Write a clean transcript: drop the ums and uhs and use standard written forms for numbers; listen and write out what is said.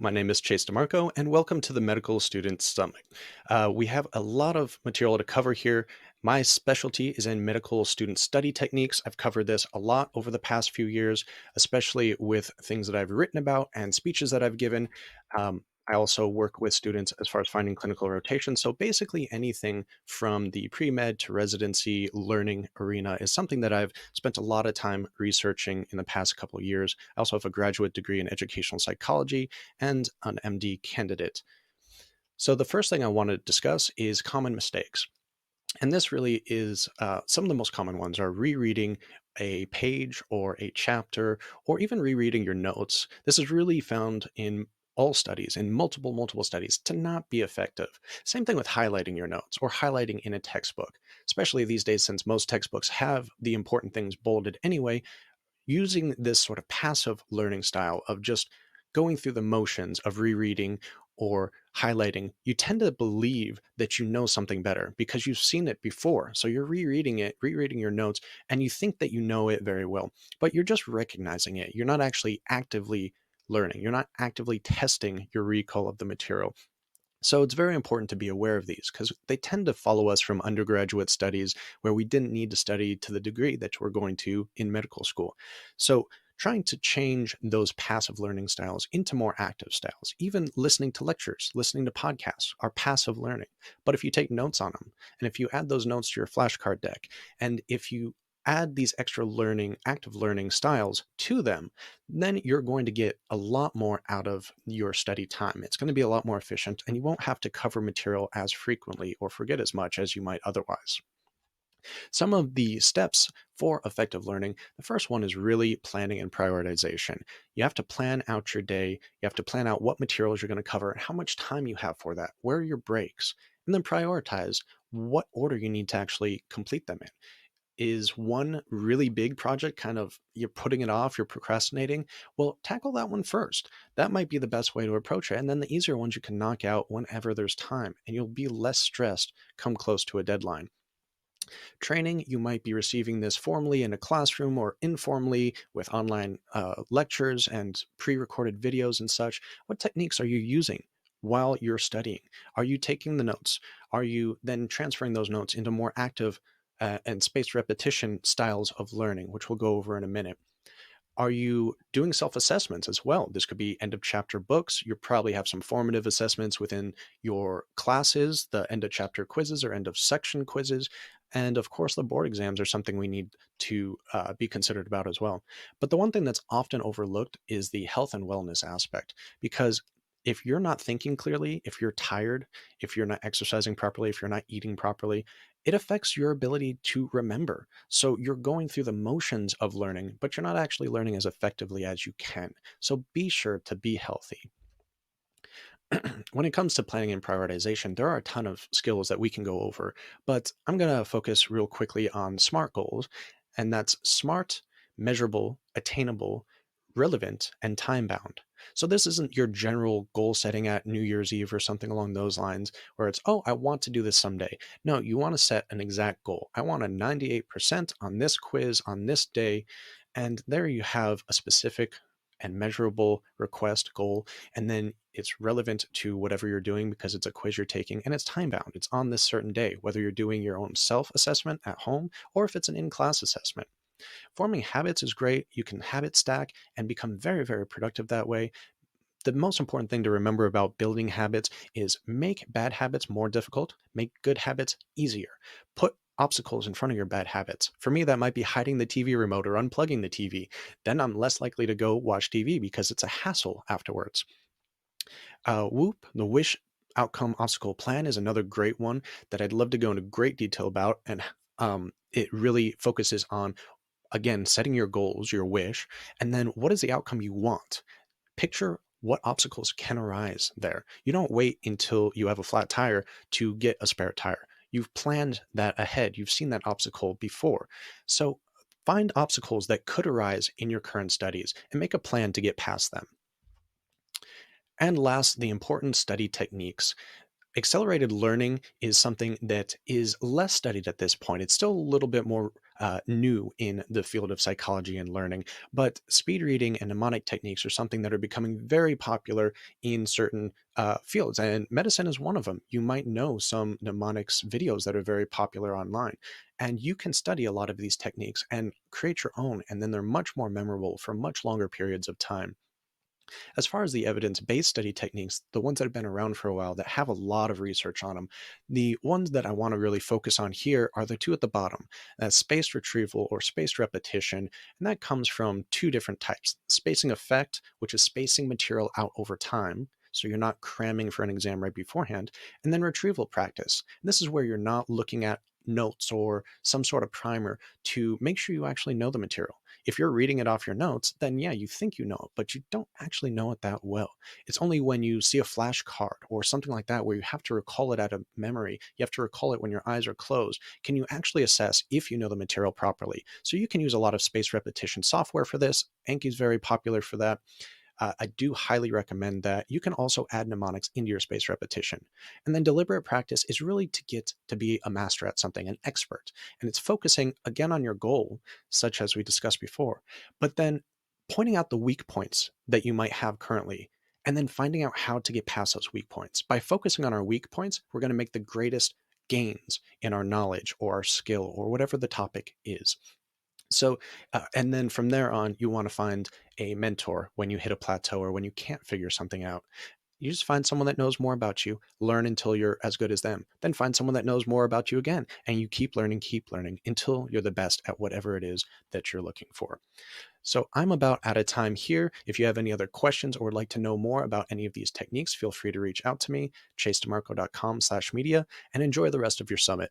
My name is Chase DiMarco, and welcome to the Medical Student Summit. We have a lot of material to cover here. My specialty is in medical student study techniques. I've covered this a lot over the past few years, especially with things that I've written about and speeches that I've given. I also work with students as far as finding clinical rotation. So basically, anything from the pre-med to residency learning arena is something that I've spent a lot of time researching in the past couple of years. I also have a graduate degree in educational psychology and an MD candidate. So, the first thing I want to discuss is common mistakes. And this really is some of the most common ones are rereading a page or a chapter, or even rereading your notes. This is really found in all studies, in multiple studies, to not be effective. Same thing with highlighting your notes or highlighting in a textbook, especially these days since most textbooks have the important things bolded anyway. Using this sort of passive learning style of just going through the motions of rereading or highlighting, you tend to believe that you know something better because you've seen it before. So you're rereading it, rereading your notes, and you think that you know it very well, but you're just recognizing it. You're not actually actively learning, you're not actively testing your recall of the material. So it's very important to be aware of these because they tend to follow us from undergraduate studies where we didn't need to study to the degree that we're going to in medical school. So trying to change those passive learning styles into more active styles, even listening to lectures, listening to podcasts are passive learning. But if you take notes on them, and if you add those notes to your flashcard deck, and if you add these extra learning, active learning styles to them, then you're going to get a lot more out of your study time. It's going to be a lot more efficient, and you won't have to cover material as frequently or forget as much as you might otherwise. Some of the steps for effective learning, the first one is really planning and prioritization. You have to plan out your day, you have to plan out what materials you're going to cover and how much time you have for that, where are your breaks, and then prioritize what order you need to actually complete them in. Is one really big project kind of you're putting it off, you're procrastinating? Well, tackle that one first. That might be the best way to approach it. And then the easier ones you can knock out whenever there's time, and you'll be less stressed come close to a deadline. Training, you might be receiving this formally in a classroom or informally with online lectures and pre recorded videos and such. What techniques are you using while you're studying? Are you taking the notes? Are you then transferring those notes into more active and spaced repetition styles of learning, which we'll go over in a minute? Are you doing self assessments as well? This could be end of chapter books. You probably have some formative assessments within your classes, the end of chapter quizzes or end of section quizzes. And of course, the board exams are something we need to be considered about as well. But the one thing that's often overlooked is the health and wellness aspect, because if you're not thinking clearly, if you're tired, if you're not exercising properly, if you're not eating properly, it affects your ability to remember. So you're going through the motions of learning, but you're not actually learning as effectively as you can. So be sure to be healthy. When it comes to planning and prioritization, there are a ton of skills that we can go over, but I'm going to focus real quickly on SMART goals, and that's smart, measurable, attainable, relevant, and time bound. So this isn't your general goal setting at New Year's Eve or something along those lines where it's, oh, I want to do this someday. No, you want to set an exact goal. I want a 98% on this quiz on this day. And there you have a specific and measurable request goal, and then it's relevant to whatever you're doing because it's a quiz you're taking and it's time bound. It's on this certain day, whether you're doing your own self assessment at home or if it's an in class assessment. Forming habits is great. You can habit stack and become very productive that way. The most important thing to remember about building habits is make bad habits more difficult, make good habits easier. Put obstacles in front of your bad habits. For me, that might be hiding the TV remote or unplugging the TV. Then I'm less likely to go watch TV because it's a hassle afterwards. Whoop, the wish outcome obstacle plan is another great one that I'd love to go into great detail about. And it really focuses on, again, setting your goals, your wish, and then what is the outcome you want? Picture what obstacles can arise there. You don't wait until you have a flat tire to get a spare tire. You've planned that ahead. You've seen that obstacle before. So find obstacles that could arise in your current studies and make a plan to get past them. And last, the important study techniques. Accelerated learning is something that is less studied at this point. It's still a little bit more new in the field of psychology and learning. But speed reading and mnemonic techniques are something that are becoming very popular in certain fields, and medicine is one of them. You might know some mnemonics videos that are very popular online, and you can study a lot of these techniques and create your own, and then they're much more memorable for much longer periods of time. As far as the evidence-based study techniques, the ones that have been around for a while that have a lot of research on them, the ones that I want to really focus on here are the two at the bottom. That's spaced retrieval or spaced repetition, and that comes from two different types. Spacing effect, which is spacing material out over time, so you're not cramming for an exam right beforehand, and then retrieval practice. And this is where you're not looking at notes or some sort of primer to make sure you actually know the material. If you're reading it off your notes, then yeah, you think you know it, but you don't actually know it that well. It's only when you see a flashcard or something like that where you have to recall it out of memory, you have to recall it when your eyes are closed, can you actually assess if you know the material properly. So you can use a lot of space repetition software for this. Anki is very popular for that. I do highly recommend that. You can also add mnemonics into your space repetition. And then deliberate practice is really to get to be a master at something, an expert. And it's focusing again on your goal, such as we discussed before, but then pointing out the weak points that you might have currently, and then finding out how to get past those weak points. By focusing on our weak points, we're going to make the greatest gains in our knowledge or our skill or whatever the topic is. So, and then from there on, you want to find a mentor when you hit a plateau or when you can't figure something out. You just find someone that knows more about you, learn until you're as good as them. Then find someone that knows more about you again, and you keep learning until you're the best at whatever it is that you're looking for. So I'm about out of time here. If you have any other questions or would like to know more about any of these techniques, feel free to reach out to me, chasedimarco.com/media, and enjoy the rest of your summit.